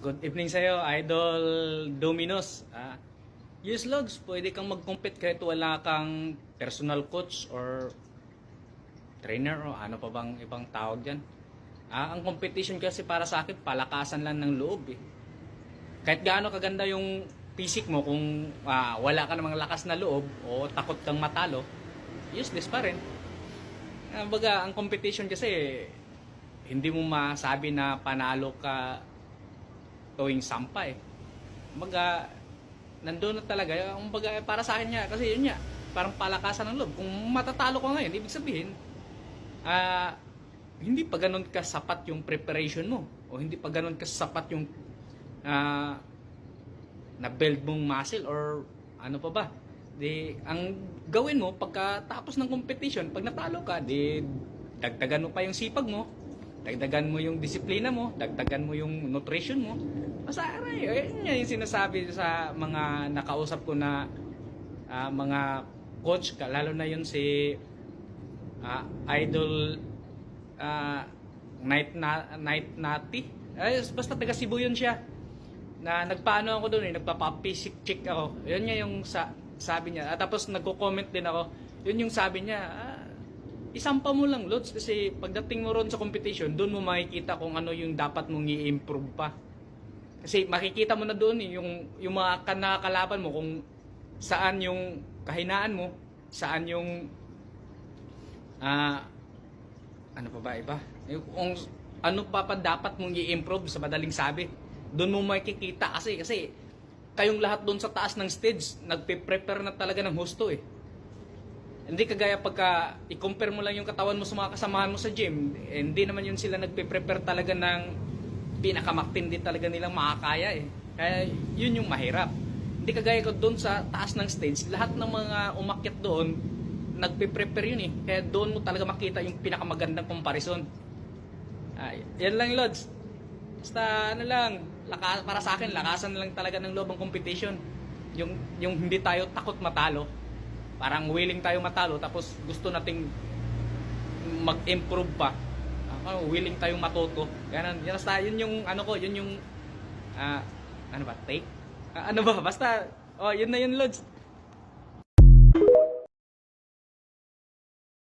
Good evening sa'yo, Idol Dominos. Yes, Lods, pwede kang mag-compete kahit wala kang personal coach or trainer o ano pa bang ibang tawag dyan. Ang competition kasi para sa akin, palakasan lang ng loob eh. Kahit gaano kaganda yung physique mo, kung wala ka namang lakas na loob o takot kang matalo, useless pa rin. Baga, ang competition kasi, hindi mo masabi na panalo ka tuwing sampa eh. Kumbaga, nandun na talaga. Kumbaga, para sa akin nga, kasi yun nga, parang palakasan ng loob. Kung matatalo ko ngayon, ibig sabihin, hindi pa ganun kasapat yung preparation mo. O hindi pa ganun kasapat yung na-build mong muscle or ano pa ba. Di, ang gawin mo, pagkatapos ng competition, pag natalo ka, di, dagdagan mo pa yung sipag mo. Dagdagan mo yung disiplina mo, dagdagan mo yung nutrition mo. Basta yun yung sinasabi sa mga nakausap ko na mga coach, lalo na yun si Idol Night Nati. Basta taga Cebu yun siya. Na nagpaano ako doon nagpapa-physic check ako. Yun nga yung sabi niya. Tapos nagko-comment din ako. Yun yung sabi niya, isampa mo lang, Lods, kasi pagdating mo ron sa competition, doon mo makikita kung ano yung dapat mong i-improve pa. Kasi makikita mo na doon yung mga nakakalaban mo kung saan yung kahinaan mo, saan yung ano pa ba iba? Kung ano pa dapat mong i-improve sa madaling sabi. Doon mo makikita kasi kayong lahat doon sa taas ng stage, nagpe-prepare na talaga ng husto eh. Hindi kagaya pagka i-compare mo lang yung katawan mo sa mga kasamahan mo sa gym, hindi naman yun sila nagpe-prepare talaga ng pinakamatindi talaga nilang makakaya eh. Kaya yun yung mahirap. Hindi kagaya ko doon sa taas ng stage, lahat ng mga umakyat doon, nagpe-prepare yun eh. Kaya doon mo talaga makita yung pinakamagandang comparison. Yan lang, Lods. Basta ano lang, para sa akin, lakasan lang talaga ng loob ang competition. Yung hindi tayo takot matalo. Parang willing tayo matalo tapos gusto nating mag-improve pa. Willing tayong matuto. Ganun. Yun yung ano ko, yun yung ano ba, take? Ano ba? Basta yun na yun, Lods.